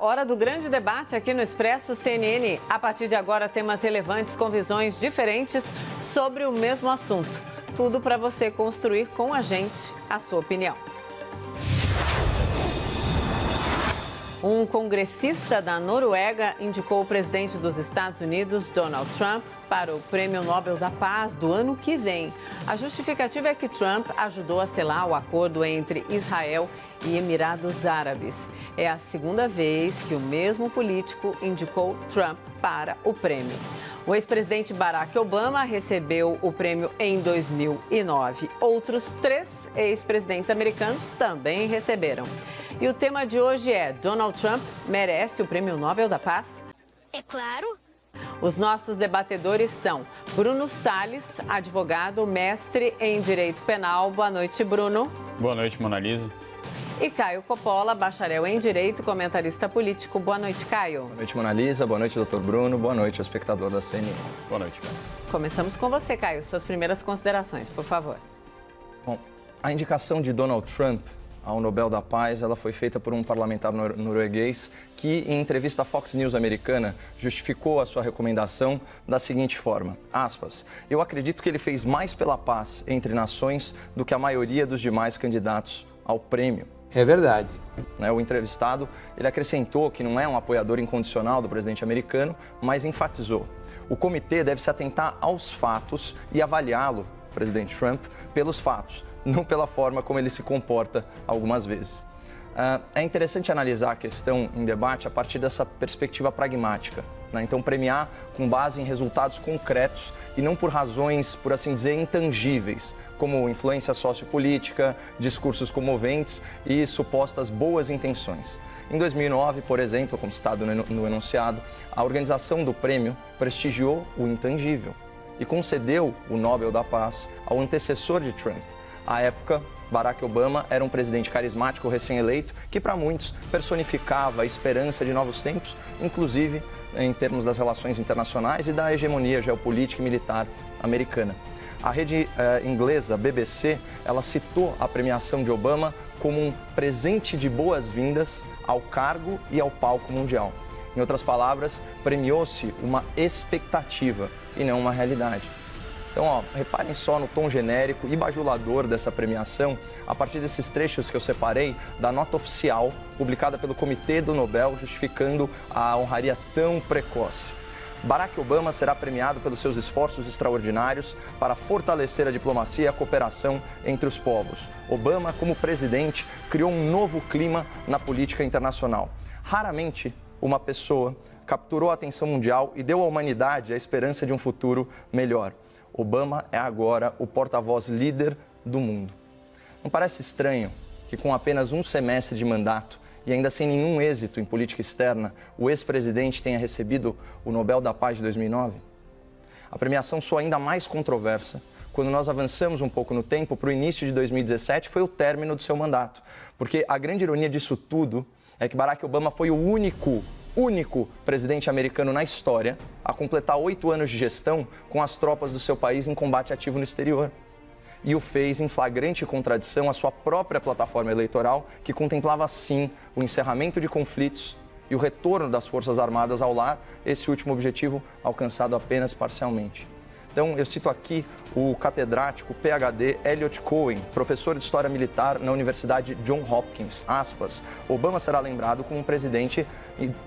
hora do grande debate aqui no Expresso CNN. A partir de agora, temas relevantes com visões diferentes sobre o mesmo assunto. Tudo para você construir com a gente a sua opinião. Um congressista da Noruega indicou o presidente dos Estados Unidos, Donald Trump, para o Prêmio Nobel da Paz do ano que vem. A justificativa é que Trump ajudou a selar o acordo entre Israel e Emirados Árabes. É a segunda vez que o mesmo político indicou Trump para o prêmio. O ex-presidente Barack Obama recebeu o prêmio em 2009. Outros 3 ex-presidentes americanos também receberam. E o tema de hoje é: Donald Trump merece o Prêmio Nobel da Paz? É claro. Os nossos debatedores são Bruno Salles, advogado, mestre em Direito Penal. Boa noite, Bruno. Boa noite, Mona Lisa. E Caio Coppola, bacharel em Direito, comentarista político. Boa noite, Caio. Boa noite, Mona Lisa. Boa noite, doutor Bruno. Boa noite, ao espectador da CNN. Boa noite, Caio. Começamos com você, Caio. Suas primeiras considerações, por favor. Bom, a indicação de Donald Trump ao Nobel da Paz, ela foi feita por um parlamentar norueguês que, em entrevista à Fox News americana, justificou a sua recomendação da seguinte forma, aspas, eu acredito que ele fez mais pela paz entre nações do que a maioria dos demais candidatos ao prêmio. É verdade. O entrevistado, ele acrescentou que não é um apoiador incondicional do presidente americano, mas enfatizou, o comitê deve se atentar aos fatos e avaliá-lo, presidente Trump, pelos fatos, não pela forma como ele se comporta algumas vezes. É interessante analisar a questão em debate a partir dessa perspectiva pragmática. Então, premiar com base em resultados concretos e não por razões, por assim dizer, intangíveis, como influência sociopolítica, discursos comoventes e supostas boas intenções. Em 2009, por exemplo, como citado no enunciado, a organização do prêmio prestigiou o intangível e concedeu o Nobel da Paz ao antecessor de Trump. À época, Barack Obama era um presidente carismático recém-eleito que, para muitos, personificava a esperança de novos tempos, inclusive em termos das relações internacionais e da hegemonia geopolítica e militar americana. A rede inglesa BBC, ela citou a premiação de Obama como um presente de boas-vindas ao cargo e ao palco mundial. Em outras palavras, premiou-se uma expectativa e não uma realidade. Então, reparem só no tom genérico e bajulador dessa premiação, a partir desses trechos que eu separei da nota oficial publicada pelo Comitê do Nobel, justificando a honraria tão precoce. Barack Obama será premiado pelos seus esforços extraordinários para fortalecer a diplomacia e a cooperação entre os povos. Obama, como presidente, criou um novo clima na política internacional. Raramente uma pessoa capturou a atenção mundial e deu à humanidade a esperança de um futuro melhor. Obama é agora o porta-voz líder do mundo. Não parece estranho que com apenas um semestre de mandato e ainda sem nenhum êxito em política externa, o ex-presidente tenha recebido o Nobel da Paz de 2009? A premiação soa ainda mais controversa quando nós avançamos um pouco no tempo para o início de 2017, foi o término do seu mandato. Porque a grande ironia disso tudo é que Barack Obama foi o único presidente americano na história a completar 8 anos de gestão com as tropas do seu país em combate ativo no exterior. E o fez em flagrante contradição à sua própria plataforma eleitoral, que contemplava, sim, o encerramento de conflitos e o retorno das Forças Armadas ao lar, esse último objetivo alcançado apenas parcialmente. Então, eu cito aqui o catedrático PhD Elliot Cohen, professor de História Militar na Universidade Johns Hopkins, aspas, Obama será lembrado como um presidente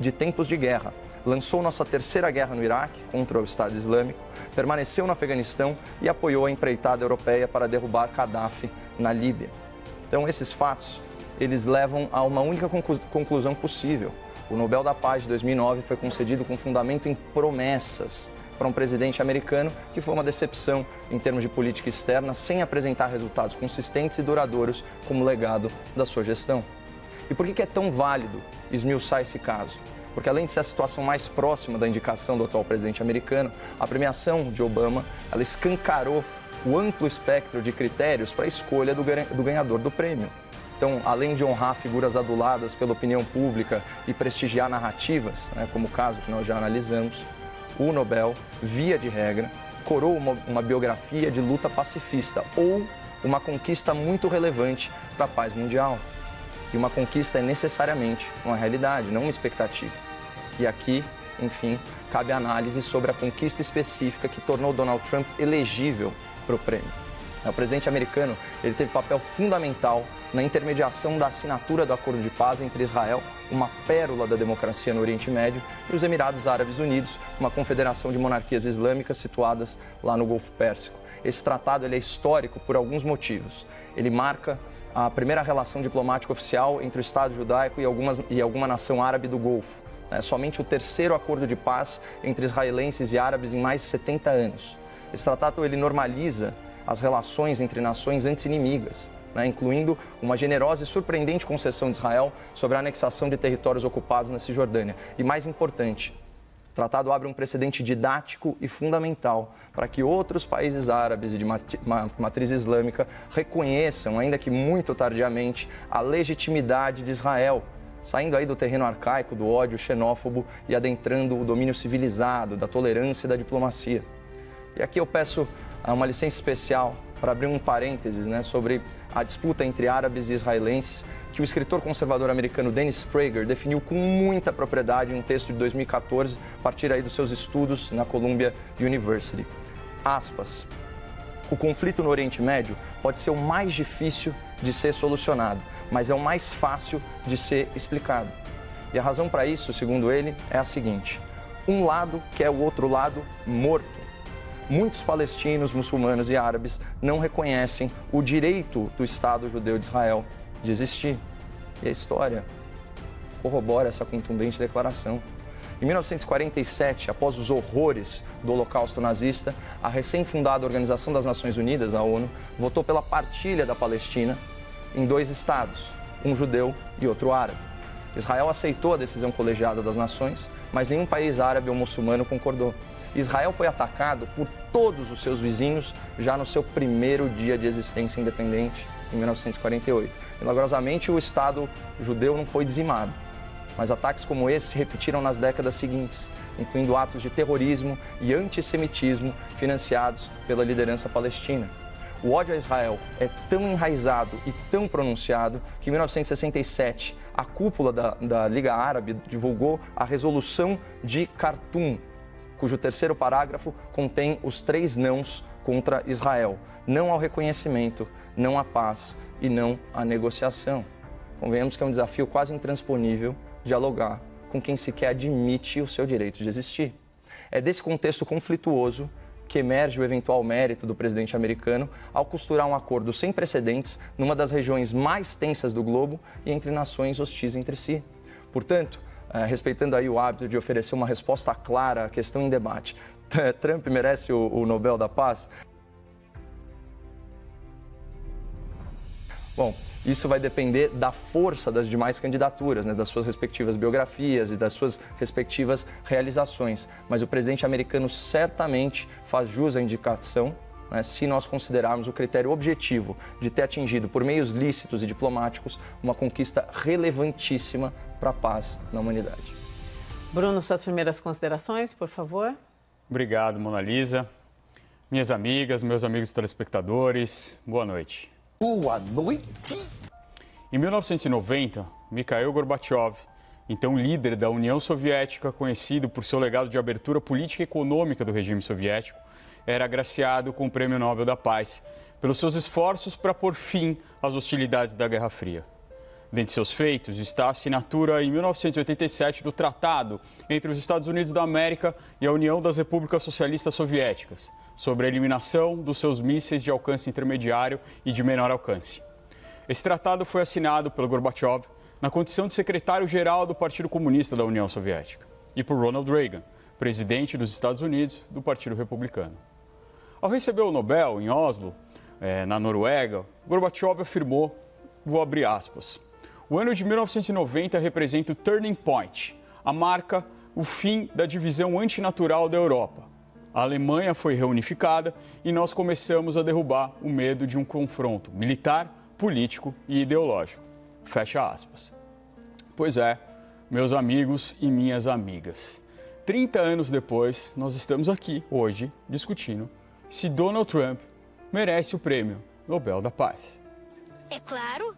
de tempos de guerra. Lançou nossa terceira guerra no Iraque contra o Estado Islâmico, permaneceu no Afeganistão e apoiou a empreitada europeia para derrubar Gaddafi na Líbia. Então, esses fatos, eles levam a uma única conclusão possível. O Nobel da Paz de 2009 foi concedido com fundamento em promessas para um presidente americano que foi uma decepção em termos de política externa, sem apresentar resultados consistentes e duradouros como legado da sua gestão. E por que é tão válido esmiuçar esse caso? Porque além de ser a situação mais próxima da indicação do atual presidente americano, a premiação de Obama, ela escancarou o amplo espectro de critérios para a escolha do ganhador do prêmio. Então, além de honrar figuras aduladas pela opinião pública e prestigiar narrativas, como o caso que nós já analisamos, o Nobel, via de regra, coroa uma biografia de luta pacifista ou uma conquista muito relevante para a paz mundial. E uma conquista é necessariamente uma realidade, não uma expectativa. E aqui, enfim, cabe análise sobre a conquista específica que tornou Donald Trump elegível para o prêmio. O presidente americano ele teve papel fundamental na intermediação da assinatura do acordo de paz entre Israel, uma pérola da democracia no Oriente Médio, e os Emirados Árabes Unidos, uma confederação de monarquias islâmicas situadas lá no Golfo Pérsico. Esse tratado ele é histórico por alguns motivos. Ele marca a primeira relação diplomática oficial entre o Estado judaico e alguma nação árabe do Golfo. É somente o terceiro acordo de paz entre israelenses e árabes em mais de 70 anos. Esse tratado ele normaliza as relações entre nações antes inimigas, incluindo uma generosa e surpreendente concessão de Israel sobre a anexação de territórios ocupados na Cisjordânia. E mais importante, o tratado abre um precedente didático e fundamental para que outros países árabes e de matriz islâmica reconheçam, ainda que muito tardiamente, a legitimidade de Israel, saindo aí do terreno arcaico, do ódio xenófobo e adentrando o domínio civilizado, da tolerância e da diplomacia. E aqui eu peço uma licença especial para abrir um parênteses sobre a disputa entre árabes e israelenses, que o escritor conservador americano Dennis Prager definiu com muita propriedade em um texto de 2014, a partir aí dos seus estudos na Columbia University. Aspas. O conflito no Oriente Médio pode ser o mais difícil de ser solucionado, mas é o mais fácil de ser explicado. E a razão para isso, segundo ele, é a seguinte: um lado quer o outro lado morto. Muitos palestinos, muçulmanos e árabes não reconhecem o direito do Estado judeu de Israel de existir. E a história corrobora essa contundente declaração. Em 1947, após os horrores do Holocausto nazista, a recém-fundada Organização das Nações Unidas, a ONU, votou pela partilha da Palestina em 2 estados, um judeu e outro árabe. Israel aceitou a decisão colegiada das nações, mas nenhum país árabe ou muçulmano concordou. Israel foi atacado por todos os seus vizinhos já no seu primeiro dia de existência independente, em 1948. Milagrosamente, o Estado judeu não foi dizimado, mas ataques como esse se repetiram nas décadas seguintes, incluindo atos de terrorismo e antissemitismo financiados pela liderança palestina. O ódio a Israel é tão enraizado e tão pronunciado que em 1967 a cúpula da Liga Árabe divulgou a Resolução de Khartum, cujo terceiro parágrafo contém os 3 nãos contra Israel: não ao reconhecimento, não à paz e não à negociação. Convenhamos que é um desafio quase intransponível dialogar com quem sequer admite o seu direito de existir. É desse contexto conflituoso que emerge o eventual mérito do presidente americano ao costurar um acordo sem precedentes numa das regiões mais tensas do globo e entre nações hostis entre si. Portanto, respeitando aí o hábito de oferecer uma resposta clara à questão em debate, Trump merece o Nobel da Paz? Bom, isso vai depender da força das demais candidaturas, das suas respectivas biografias e das suas respectivas realizações. Mas o presidente americano certamente faz jus à indicação, se nós considerarmos o critério objetivo de ter atingido, por meios lícitos e diplomáticos, uma conquista relevantíssima para a paz na humanidade. Bruno, suas primeiras considerações, por favor. Obrigado, Mona Lisa. Minhas amigas, meus amigos telespectadores, boa noite. Boa noite. Em 1990, Mikhail Gorbachev, então líder da União Soviética, conhecido por seu legado de abertura política e econômica do regime soviético, era agraciado com o Prêmio Nobel da Paz pelos seus esforços para pôr fim às hostilidades da Guerra Fria. Dentre seus feitos está a assinatura em 1987 do Tratado entre os Estados Unidos da América e a União das Repúblicas Socialistas Soviéticas sobre a eliminação dos seus mísseis de alcance intermediário e de menor alcance. Esse tratado foi assinado pelo Gorbachev na condição de secretário-geral do Partido Comunista da União Soviética e por Ronald Reagan, presidente dos Estados Unidos do Partido Republicano. Ao receber o Nobel em Oslo, na Noruega, Gorbachev afirmou, vou abrir aspas, o ano de 1990 representa o turning point, a marca, o fim da divisão antinatural da Europa. A Alemanha foi reunificada e nós começamos a derrubar o medo de um confronto militar, político e ideológico. Fecha aspas. Pois é, meus amigos e minhas amigas, 30 anos depois, nós estamos aqui, hoje, discutindo se Donald Trump merece o Prêmio Nobel da Paz. É claro.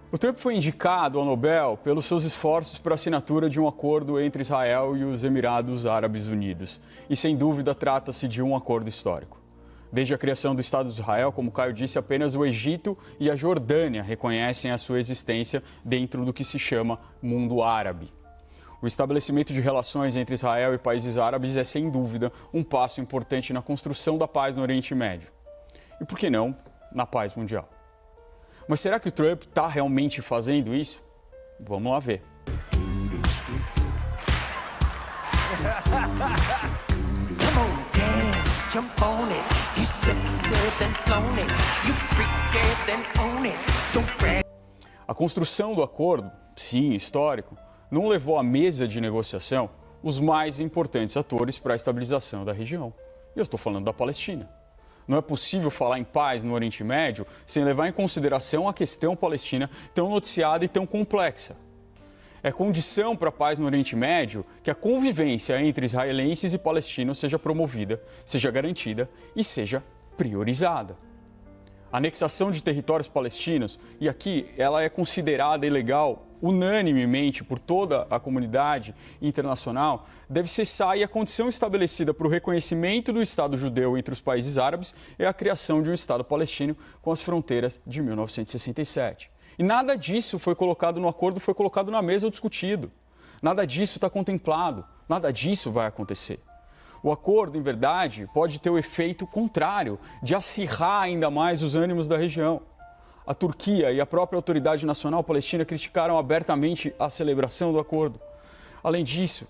O Trump foi indicado ao Nobel pelos seus esforços para a assinatura de um acordo entre Israel e os Emirados Árabes Unidos. E, sem dúvida, trata-se de um acordo histórico. Desde a criação do Estado de Israel, como Caio disse, apenas o Egito e a Jordânia reconhecem a sua existência dentro do que se chama mundo árabe. O estabelecimento de relações entre Israel e países árabes é, sem dúvida, um passo importante na construção da paz no Oriente Médio. E, por que não, na paz mundial. Mas será que o Trump está realmente fazendo isso? Vamos lá ver. A construção do acordo, sim, histórico, não levou à mesa de negociação os mais importantes atores para a estabilização da região. E eu estou falando da Palestina. Não é possível falar em paz no Oriente Médio sem levar em consideração a questão palestina tão noticiada e tão complexa. É condição para a paz no Oriente Médio que a convivência entre israelenses e palestinos seja promovida, seja garantida e seja priorizada. A anexação de territórios palestinos, e aqui ela é considerada ilegal unanimemente por toda a comunidade internacional, deve cessar, e a condição estabelecida para o reconhecimento do Estado judeu entre os países árabes é a criação de um Estado palestino com as fronteiras de 1967. E nada disso foi colocado no acordo, foi colocado na mesa ou discutido. Nada disso está contemplado, nada disso vai acontecer. O acordo, em verdade, pode ter o efeito contrário, de acirrar ainda mais os ânimos da região. A Turquia e a própria Autoridade Nacional Palestina criticaram abertamente a celebração do acordo. Além disso,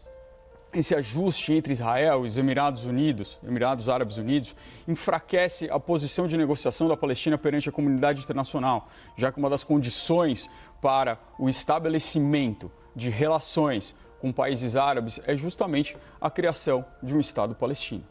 esse ajuste entre Israel e os Emirados Árabes Unidos, enfraquece a posição de negociação da Palestina perante a comunidade internacional, já que uma das condições para o estabelecimento de relações com países árabes é justamente a criação de um Estado palestino.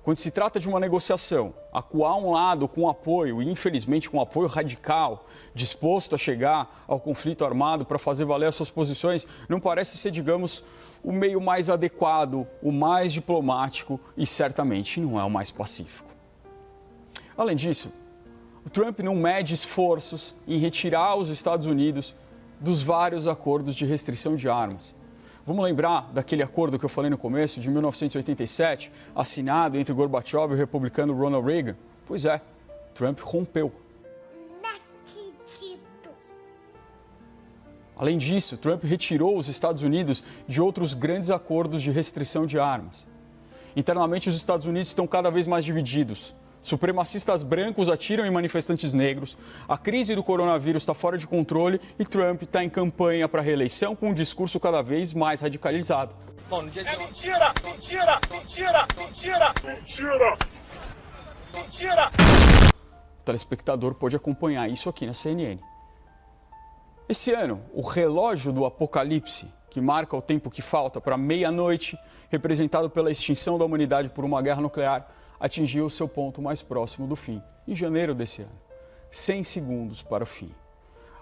Quando se trata de uma negociação, acuar um lado com apoio, e infelizmente com apoio radical, disposto a chegar ao conflito armado para fazer valer as suas posições, não parece ser, digamos, o meio mais adequado, o mais diplomático e certamente não é o mais pacífico. Além disso, o Trump não mede esforços em retirar os Estados Unidos dos vários acordos de restrição de armas. Vamos lembrar daquele acordo que eu falei no começo, de 1987, assinado entre Gorbachev e o republicano Ronald Reagan? Pois é, Trump rompeu. Não acredito. Além disso, Trump retirou os Estados Unidos de outros grandes acordos de restrição de armas. Internamente, os Estados Unidos estão cada vez mais divididos. Supremacistas brancos atiram em manifestantes negros, a crise do coronavírus está fora de controle e Trump está em campanha para a reeleição com um discurso cada vez mais radicalizado. É mentira! Mentira! Mentira! Mentira! Mentira! Mentira! O telespectador pôde acompanhar isso aqui na CNN. Esse ano, o relógio do apocalipse, que marca o tempo que falta para meia-noite, representado pela extinção da humanidade por uma guerra nuclear, atingiu o seu ponto mais próximo do fim, em janeiro desse ano. 100 segundos para o fim.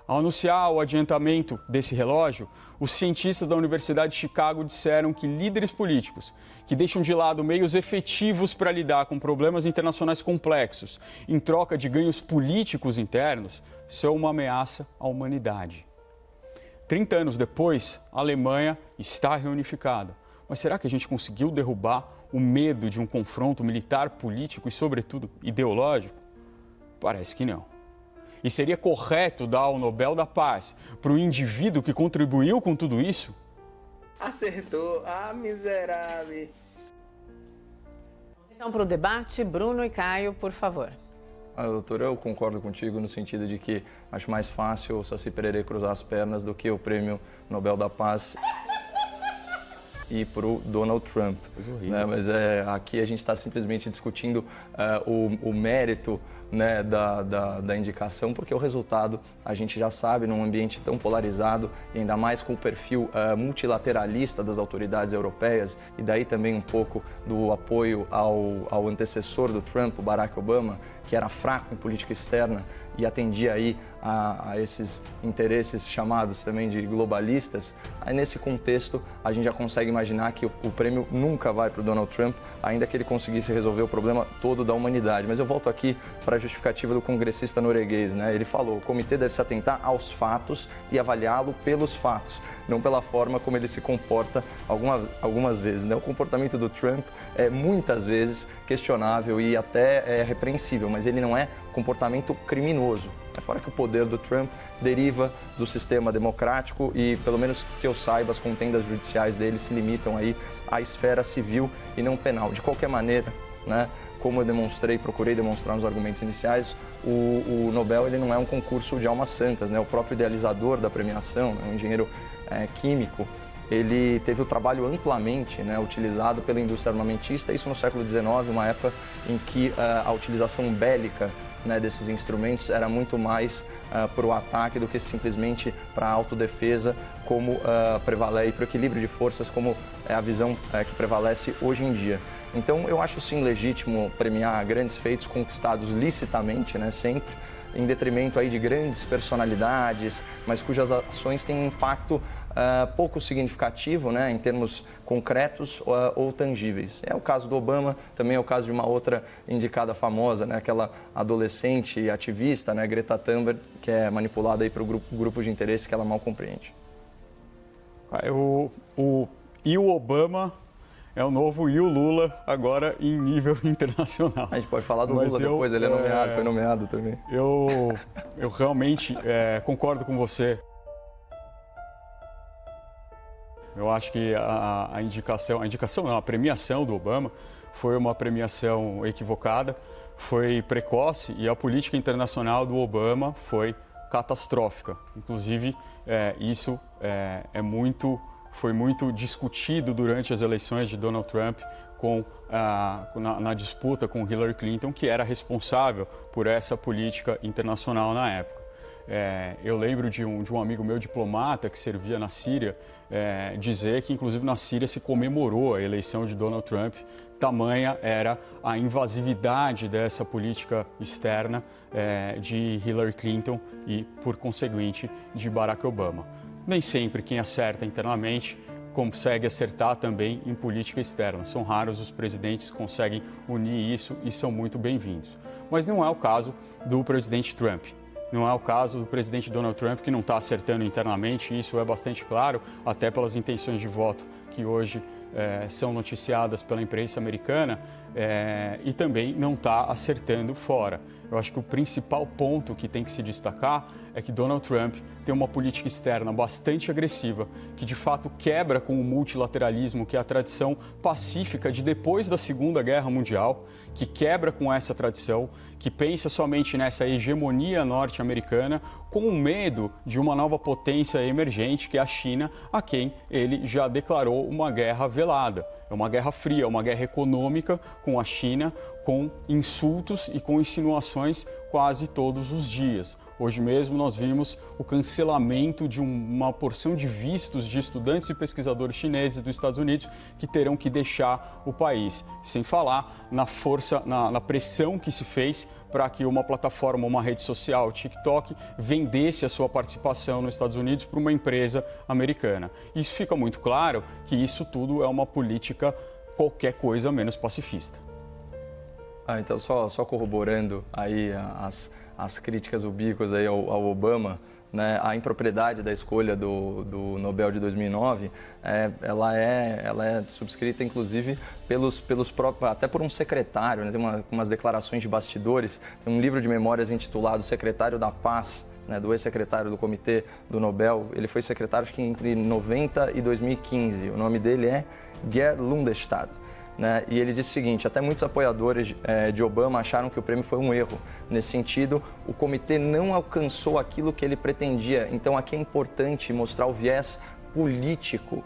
Ao anunciar o adiantamento desse relógio, os cientistas da Universidade de Chicago disseram que líderes políticos que deixam de lado meios efetivos para lidar com problemas internacionais complexos em troca de ganhos políticos internos são uma ameaça à humanidade. 30 anos depois, a Alemanha está reunificada. Mas será que a gente conseguiu derrubar o medo de um confronto militar, político e, sobretudo, ideológico? Parece que não. E seria correto dar o Nobel da Paz para o indivíduo que contribuiu com tudo isso? Acertou, miserável. Então, para o debate, Bruno e Caio, por favor. Doutora, eu concordo contigo no sentido de que acho mais fácil o Saci Pererê cruzar as pernas do que o prêmio Nobel da Paz e para o Donald Trump. Né? Mas aqui a gente está simplesmente discutindo o mérito, né, da indicação, porque o resultado a gente já sabe, num ambiente tão polarizado, e ainda mais com o perfil multilateralista das autoridades europeias, e daí também um pouco do apoio ao antecessor do Trump, o Barack Obama, que era fraco em política externa e atendia aí a esses interesses chamados também de globalistas, aí nesse contexto a gente já consegue imaginar que o prêmio nunca vai para o Donald Trump, ainda que ele conseguisse resolver o problema todo da humanidade. Mas eu volto aqui para a justificativa do congressista norueguês, né? Ele falou: o comitê deve se atentar aos fatos e avaliá-lo pelos fatos, não pela forma como ele se comporta algumas vezes, né? O comportamento do Trump é muitas vezes questionável e até repreensível, mas ele não é comportamento criminoso. É fora que o poder do Trump deriva do sistema democrático e, pelo menos que eu saiba, as contendas judiciais dele se limitam aí à esfera civil e não penal. De qualquer maneira, né, como eu procurei demonstrar nos argumentos iniciais, o Nobel ele não é um concurso de almas santas, né? O próprio idealizador da premiação, né, um engenheiro químico, ele teve o trabalho amplamente, né, utilizado pela indústria armamentista, isso no século XIX, uma época em que a utilização bélica, né, desses instrumentos era muito mais para o ataque do que simplesmente para a autodefesa, como prevalece, e para o equilíbrio de forças, como é a visão que prevalece hoje em dia. Então, eu acho sim legítimo premiar grandes feitos conquistados licitamente, né, sempre, em detrimento aí de grandes personalidades, mas cujas ações têm um impacto pouco significativo, né, em termos concretos ou tangíveis. É o caso do Obama, também é o caso de uma outra indicada famosa, né, aquela adolescente ativista, né, Greta Thunberg, que é manipulada aí para o grupo de interesse que ela mal compreende. E o Obama é o novo e o Lula, agora em nível internacional. A gente pode falar do Lula depois, ele é nomeado, foi nomeado também. Eu realmente concordo com você. Eu acho que a premiação do Obama foi uma premiação equivocada, foi precoce e a política internacional do Obama foi catastrófica. Inclusive, isso foi muito discutido durante as eleições de Donald Trump na disputa com Hillary Clinton, que era responsável por essa política internacional na época. Eu lembro de um amigo meu diplomata que servia na Síria dizer que, inclusive, na Síria se comemorou a eleição de Donald Trump, tamanha era a invasividade dessa política externa de Hillary Clinton e, por conseguinte, de Barack Obama. Nem sempre quem acerta internamente consegue acertar também em política externa. São raros os presidentes que conseguem unir isso e são muito bem-vindos. Mas não é o caso do presidente Trump. Não é o caso do presidente Donald Trump, que não está acertando internamente, isso é bastante claro, até pelas intenções de voto que hoje são noticiadas pela imprensa americana, e também não está acertando fora. Eu acho que o principal ponto que tem que se destacar é que Donald Trump tem uma política externa bastante agressiva, que de fato quebra com o multilateralismo, que é a tradição pacífica de depois da Segunda Guerra Mundial, que quebra com essa tradição, que pensa somente nessa hegemonia norte-americana, com medo de uma nova potência emergente, que é a China, a quem ele já declarou uma guerra velada. É uma guerra fria, uma guerra econômica com a China, com insultos e com insinuações quase todos os dias. Hoje mesmo nós vimos o cancelamento de uma porção de vistos de estudantes e pesquisadores chineses dos Estados Unidos que terão que deixar o país. Sem falar na força, na pressão que se fez para que uma plataforma, uma rede social, o TikTok, vendesse a sua participação nos Estados Unidos para uma empresa americana. Isso fica muito claro que isso tudo é uma política qualquer coisa menos pacifista. Então, só corroborando aí as críticas ubíquas aí ao Obama, né, a impropriedade da escolha do Nobel de 2009, ela é subscrita, inclusive, pelos próprios, até por um secretário, né, tem umas declarações de bastidores, tem um livro de memórias intitulado Secretário da Paz, né, do ex-secretário do Comitê do Nobel. Ele foi secretário, acho que entre 90 e 2015. O nome dele é Geert Lundestad. Né? E ele disse o seguinte: até muitos apoiadores de Obama acharam que o prêmio foi um erro. Nesse sentido, o comitê não alcançou aquilo que ele pretendia. Então, aqui é importante mostrar o viés político,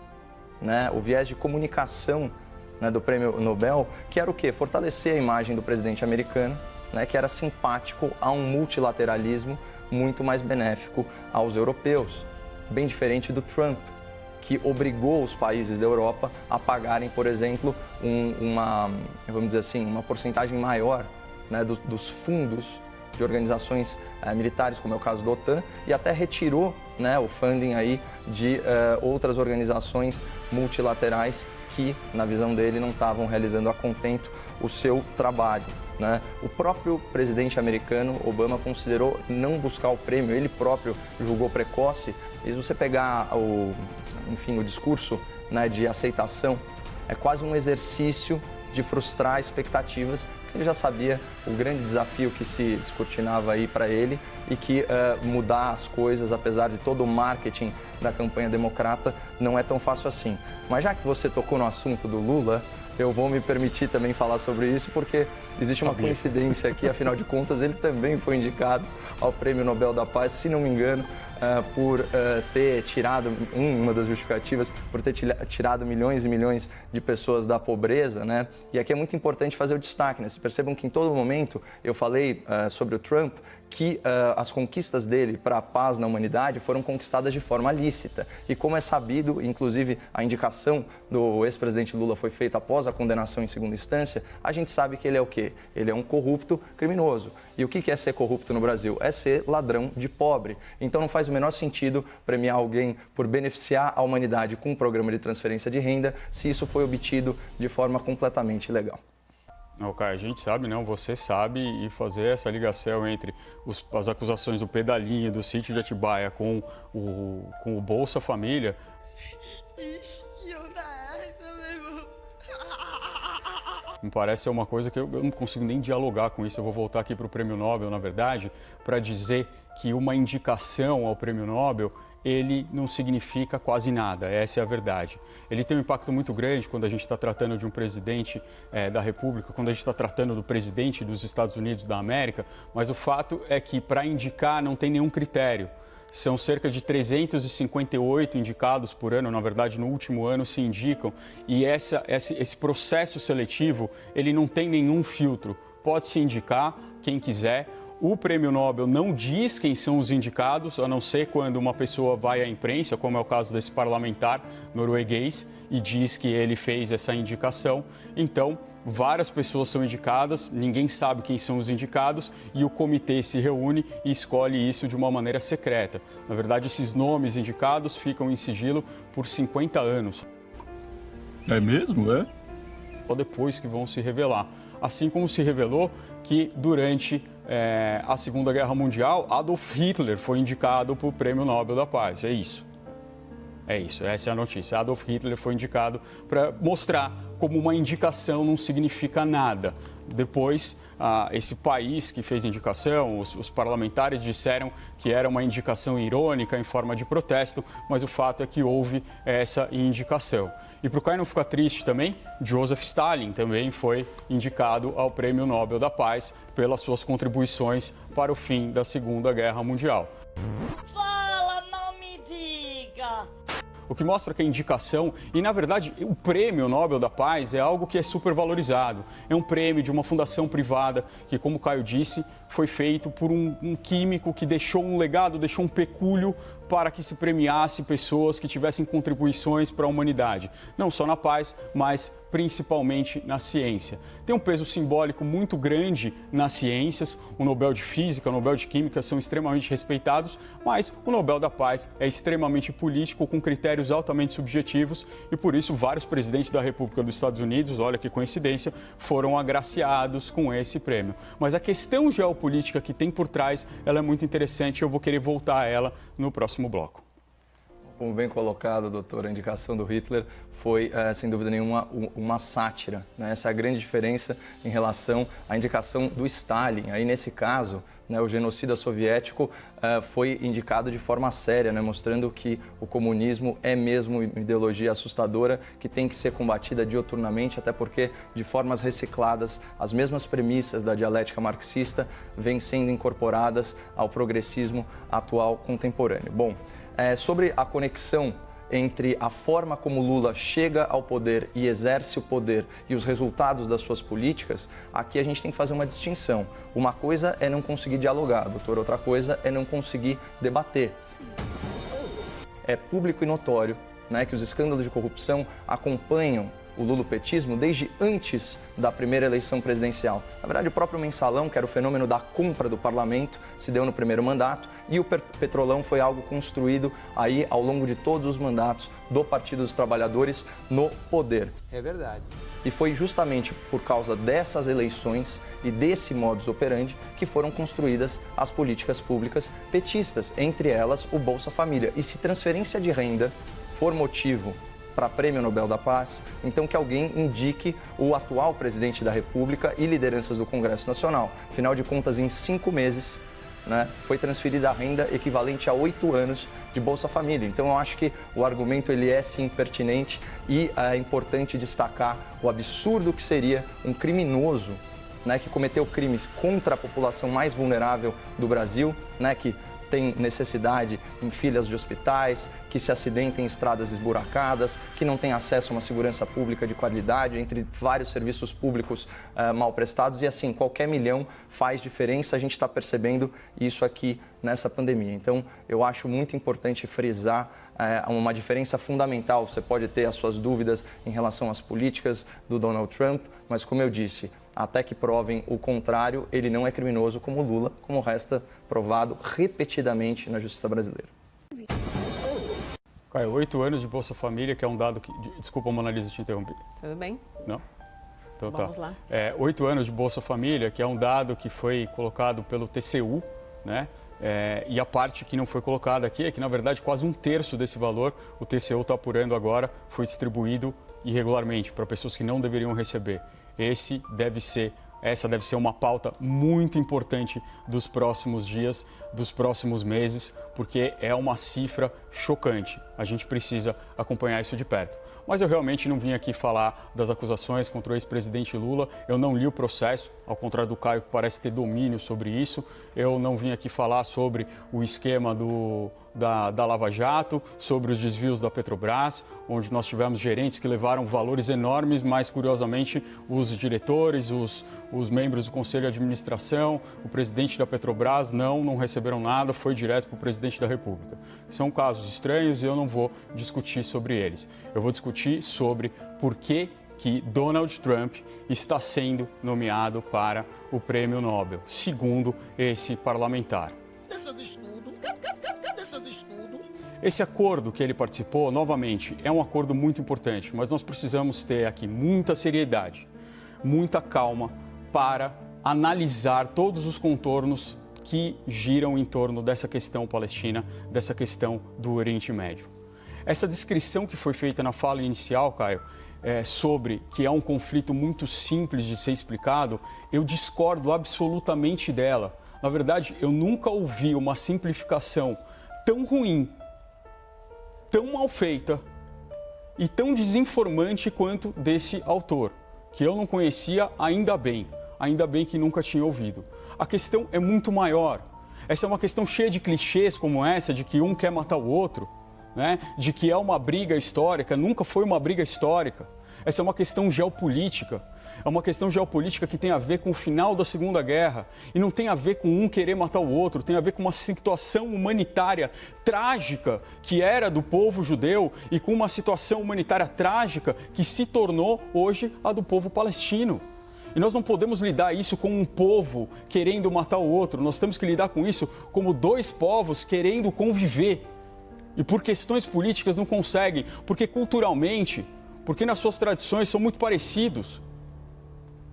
né? O viés de comunicação, né, do prêmio Nobel, que era o quê? Fortalecer a imagem do presidente americano, né, que era simpático a um multilateralismo muito mais benéfico aos europeus, bem diferente do Trump, que obrigou os países da Europa a pagarem, por exemplo, vamos dizer assim, uma porcentagem maior né, dos fundos de organizações militares, como é o caso da OTAN, e até retirou, né, o funding aí de outras organizações multilaterais que, na visão dele, não estavam realizando a contento o seu trabalho, né? O próprio presidente americano, Obama, considerou não buscar o prêmio, ele próprio julgou precoce. E se você pegar o discurso, né, de aceitação, é quase um exercício de frustrar expectativas. Ele já sabia o grande desafio que se descortinava aí para ele e que mudar as coisas, apesar de todo o marketing da campanha democrata, não é tão fácil assim. Mas já que você tocou no assunto do Lula, eu vou me permitir também falar sobre isso, porque existe uma coincidência aqui, afinal de contas, ele também foi indicado ao Prêmio Nobel da Paz, se não me engano, por ter tirado, uma das justificativas, por ter tirado milhões e milhões de pessoas da pobreza, né? E aqui é muito importante fazer o destaque, né? Vocês percebam que em todo momento eu falei sobre o Trump, que as conquistas dele para a paz na humanidade foram conquistadas de forma lícita. E como é sabido, inclusive a indicação do ex-presidente Lula foi feita após a condenação em segunda instância, a gente sabe que ele é o quê? Ele é um corrupto criminoso. E o que é ser corrupto no Brasil? É ser ladrão de pobre. Então não faz o menor sentido premiar alguém por beneficiar a humanidade com um programa de transferência de renda, se isso foi obtido de forma completamente ilegal. Ok, a gente sabe, não, você sabe, e fazer essa ligação entre as acusações do Pedalinho, do sítio de Atibaia com o Bolsa Família. Me parece ser uma coisa que eu não consigo nem dialogar com isso. Eu vou voltar aqui para o Prêmio Nobel, na verdade, para dizer que uma indicação ao Prêmio Nobel, ele não significa quase nada, essa é a verdade. Ele tem um impacto muito grande quando a gente está tratando de um presidente da República, quando a gente está tratando do presidente dos Estados Unidos da América, mas o fato é que para indicar não tem nenhum critério. São cerca de 358 indicados por ano, na verdade no último ano se indicam, e esse processo seletivo, ele não tem nenhum filtro. Pode-se indicar quem quiser. O Prêmio Nobel não diz quem são os indicados, a não ser quando uma pessoa vai à imprensa, como é o caso desse parlamentar norueguês, e diz que ele fez essa indicação. Então, várias pessoas são indicadas, ninguém sabe quem são os indicados e o comitê se reúne e escolhe isso de uma maneira secreta. Na verdade, esses nomes indicados ficam em sigilo por 50 anos. É mesmo, é? Só depois que vão se revelar. Assim como se revelou que durante a Segunda Guerra Mundial, Adolf Hitler foi indicado para o Prêmio Nobel da Paz. É isso. Essa é a notícia. Adolf Hitler foi indicado para mostrar como uma indicação não significa nada. Depois, esse país que fez a indicação, os parlamentares disseram que era uma indicação irônica em forma de protesto, mas o fato é que houve essa indicação. E para o Caio não ficar triste também, Joseph Stalin também foi indicado ao Prêmio Nobel da Paz pelas suas contribuições para o fim da Segunda Guerra Mundial. Fala, não me diga! O que mostra que a indicação, e na verdade o Prêmio Nobel da Paz é algo que é super valorizado. É um prêmio de uma fundação privada que, como o Caio disse, foi feito por um químico que deixou um legado, deixou um pecúlio para que se premiasse pessoas que tivessem contribuições para a humanidade. Não só na paz, mas principalmente na ciência. Tem um peso simbólico muito grande nas ciências. O Nobel de Física, o Nobel de Química são extremamente respeitados, mas o Nobel da Paz é extremamente político, com critérios altamente subjetivos, e por isso vários presidentes da República dos Estados Unidos, olha que coincidência, foram agraciados com esse prêmio. Mas a questão geopolítica que tem por trás, ela é muito interessante e eu vou querer voltar a ela no próximo bloco. Como bem colocado, doutor, a indicação do Hitler foi, sem dúvida nenhuma, uma sátira, né? Essa é a grande diferença em relação à indicação do Stalin. Aí, nesse caso, né, o genocida soviético foi indicado de forma séria, né, mostrando que o comunismo é mesmo uma ideologia assustadora que tem que ser combatida dioturnamente, até porque, de formas recicladas, as mesmas premissas da dialética marxista vêm sendo incorporadas ao progressismo atual contemporâneo. Bom, sobre a conexão entre a forma como Lula chega ao poder e exerce o poder e os resultados das suas políticas, aqui a gente tem que fazer uma distinção. Uma coisa é não conseguir dialogar, doutor, outra coisa é não conseguir debater. É público e notório, né, que os escândalos de corrupção acompanham o lulopetismo desde antes da primeira eleição presidencial. Na verdade, o próprio mensalão, que era o fenômeno da compra do parlamento, se deu no primeiro mandato, e o petrolão foi algo construído aí ao longo de todos os mandatos do Partido dos Trabalhadores no poder. É verdade. E foi justamente por causa dessas eleições e desse modus operandi que foram construídas as políticas públicas petistas, entre elas o Bolsa Família. E se transferência de renda for motivo para Prêmio Nobel da Paz, então que alguém indique o atual presidente da República e lideranças do Congresso Nacional. Afinal de contas, em 5 meses, foi transferida a renda equivalente a 8 anos de Bolsa Família. Então, eu acho que o argumento ele é sim pertinente e é importante destacar o absurdo que seria um criminoso que cometeu crimes contra a população mais vulnerável do Brasil, que tem necessidade em filas de hospitais, que se acidentam em estradas esburacadas, que não tem acesso a uma segurança pública de qualidade, entre vários serviços públicos mal prestados. E assim, qualquer milhão faz diferença, a gente está percebendo isso aqui nessa pandemia. Então, eu acho muito importante frisar uma diferença fundamental. Você pode ter as suas dúvidas em relação às políticas do Donald Trump, mas como eu disse, até que provem o contrário, ele não é criminoso como Lula, como resta provado repetidamente na justiça brasileira. Caio, 8 anos de Bolsa Família, que é um dado que... Desculpa, Mona Lisa, te interrompi. Tudo bem? Não? Então Vamos lá. 8 anos de Bolsa Família, que é um dado que foi colocado pelo TCU, e a parte que não foi colocada aqui é que, na verdade, quase 1/3 desse valor, o TCU está apurando agora, foi distribuído irregularmente para pessoas que não deveriam receber. Essa deve ser uma pauta muito importante dos próximos dias, dos próximos meses, porque é uma cifra chocante. A gente precisa acompanhar isso de perto. Mas eu realmente não vim aqui falar das acusações contra o ex-presidente Lula. Eu não li o processo, ao contrário do Caio, que parece ter domínio sobre isso. Eu não vim aqui falar sobre o esquema da Lava Jato, sobre os desvios da Petrobras, onde nós tivemos gerentes que levaram valores enormes, mas, curiosamente, os diretores, os membros do Conselho de Administração, o presidente da Petrobras não receberam nada, foi direto para o presidente da República. São casos estranhos e eu não vou discutir sobre eles. Eu vou discutir sobre por que Donald Trump está sendo nomeado para o Prêmio Nobel, segundo esse parlamentar. Cadê seus estudos? Esse acordo que ele participou, novamente, é um acordo muito importante, mas nós precisamos ter aqui muita seriedade, muita calma para analisar todos os contornos que giram em torno dessa questão palestina, dessa questão do Oriente Médio. Essa descrição que foi feita na fala inicial, Caio, sobre que é um conflito muito simples de ser explicado, eu discordo absolutamente dela. Na verdade, eu nunca ouvi uma simplificação tão ruim, tão mal feita e tão desinformante quanto desse autor, que eu não conhecia, ainda bem que nunca tinha ouvido. A questão é muito maior. Essa é uma questão cheia de clichês como essa, de que um quer matar o outro, de que é uma briga histórica, nunca foi uma briga histórica. Essa é uma questão geopolítica. É uma questão geopolítica que tem a ver com o final da Segunda Guerra e não tem a ver com um querer matar o outro, tem a ver com uma situação humanitária trágica que era do povo judeu e com uma situação humanitária trágica que se tornou hoje a do povo palestino. E nós não podemos lidar isso com um povo querendo matar o outro, nós temos que lidar com isso como dois povos querendo conviver. E por questões políticas não conseguem, porque culturalmente, porque nas suas tradições são muito parecidos.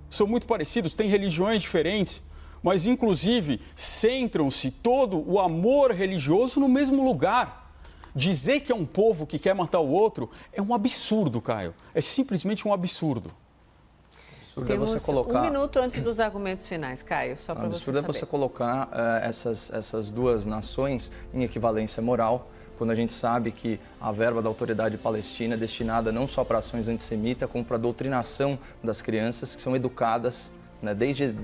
São muito parecidos, têm religiões diferentes, mas inclusive centram-se todo o amor religioso no mesmo lugar. Dizer que é um povo que quer matar o outro é um absurdo, Caio. É simplesmente um absurdo. Temos você colocar... 1 minuto antes dos argumentos finais, Caio, só para você saber. Absurdo é você colocar essas duas nações em equivalência moral, quando a gente sabe que a verba da autoridade palestina é destinada não só para ações antissemitas, como para a doutrinação das crianças que são educadas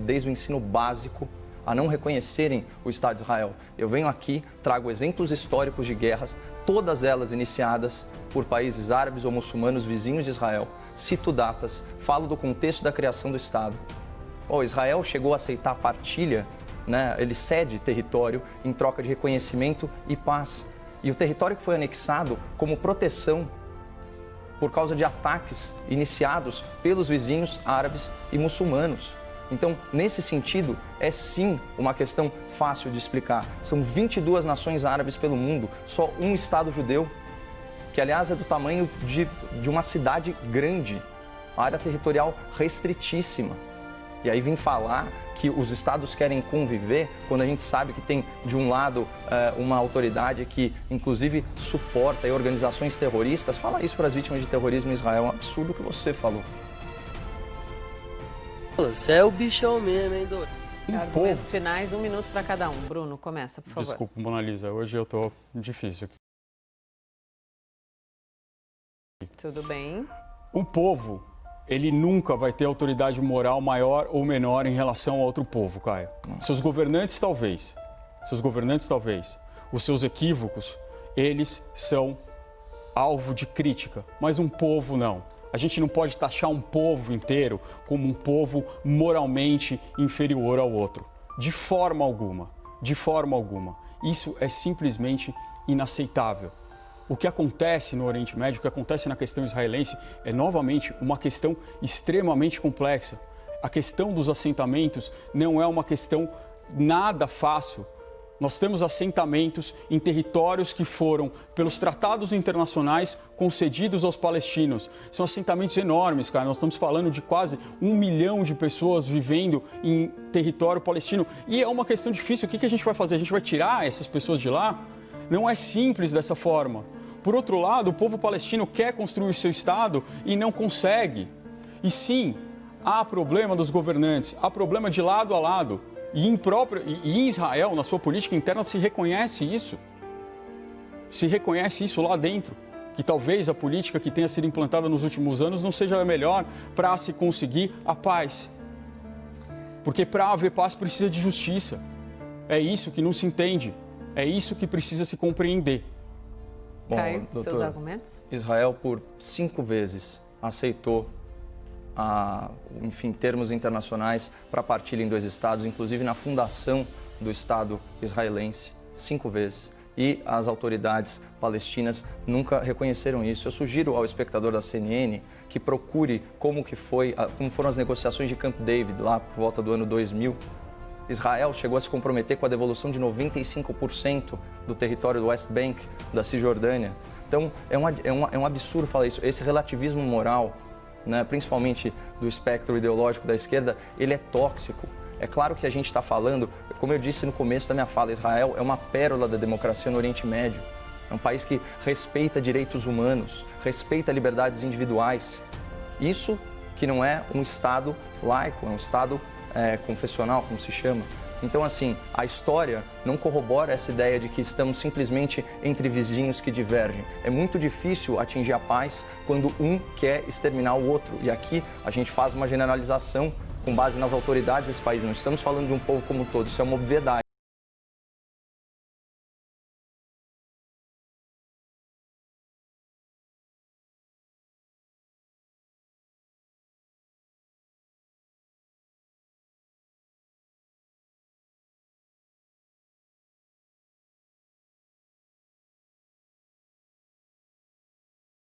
desde o ensino básico a não reconhecerem o Estado de Israel. Eu venho aqui, trago exemplos históricos de guerras, todas elas iniciadas por países árabes ou muçulmanos vizinhos de Israel. Cito datas, falo do contexto da criação do Estado. Israel chegou a aceitar a partilha, ele cede território em troca de reconhecimento e paz. E o território que foi anexado como proteção por causa de ataques iniciados pelos vizinhos árabes e muçulmanos. Então, nesse sentido, é sim uma questão fácil de explicar. São 22 nações árabes pelo mundo, só um Estado judeu, que aliás é do tamanho de uma cidade grande, área territorial restritíssima. E aí vem falar que os estados querem conviver, quando a gente sabe que tem, de um lado, uma autoridade que, inclusive, suporta organizações terroristas. Fala isso para as vítimas de terrorismo em Israel, é um absurdo o que você falou. Você é o bichão mesmo, hein, doido? Argumentos finais, 1 minuto para cada um. Bruno, começa, por favor. Desculpa, Mona Lisa, hoje eu tô difícil aqui. Tudo bem. Um povo, ele nunca vai ter autoridade moral maior ou menor em relação a outro povo, Caio. Seus governantes, talvez. Os seus equívocos, eles são alvo de crítica, mas um povo não. A gente não pode taxar um povo inteiro como um povo moralmente inferior ao outro. De forma alguma. Isso é simplesmente inaceitável. O que acontece no Oriente Médio, o que acontece na questão israelense, é novamente uma questão extremamente complexa. A questão dos assentamentos não é uma questão nada fácil. Nós temos assentamentos em territórios que foram, pelos tratados internacionais, concedidos aos palestinos. São assentamentos enormes, cara. Nós estamos falando de quase 1 milhão de pessoas vivendo em território palestino. E é uma questão difícil. O que a gente vai fazer? A gente vai tirar essas pessoas de lá? Não é simples dessa forma. Por outro lado, o povo palestino quer construir o seu Estado e não consegue. E sim, há problema dos governantes, há problema de lado a lado. E em Israel, na sua política interna, se reconhece isso. Se reconhece isso lá dentro. Que talvez a política que tenha sido implantada nos últimos anos não seja a melhor para se conseguir a paz. Porque para haver paz precisa de justiça. É isso que não se entende. É isso que precisa se compreender. Bom, Caio, doutor, seus argumentos? Israel, por 5 vezes, aceitou termos internacionais para partilha em 2 estados, inclusive na fundação do Estado israelense, 5 vezes. E as autoridades palestinas nunca reconheceram isso. Eu sugiro ao espectador da CNN que procure como foram as negociações de Camp David, lá por volta do ano 2000. Israel chegou a se comprometer com a devolução de 95% do território do West Bank, da Cisjordânia. Então, é um absurdo falar isso. Esse relativismo moral, né, principalmente do espectro ideológico da esquerda, ele é tóxico. É claro que a gente está falando, como eu disse no começo da minha fala, Israel é uma pérola da democracia no Oriente Médio. É um país que respeita direitos humanos, respeita liberdades individuais. Isso que não é um Estado laico, é um Estado confessional, como se chama. Então, assim, a história não corrobora essa ideia de que estamos simplesmente entre vizinhos que divergem. É muito difícil atingir a paz quando um quer exterminar o outro. E aqui a gente faz uma generalização com base nas autoridades desse país. Não estamos falando de um povo como um todo, isso é uma obviedade.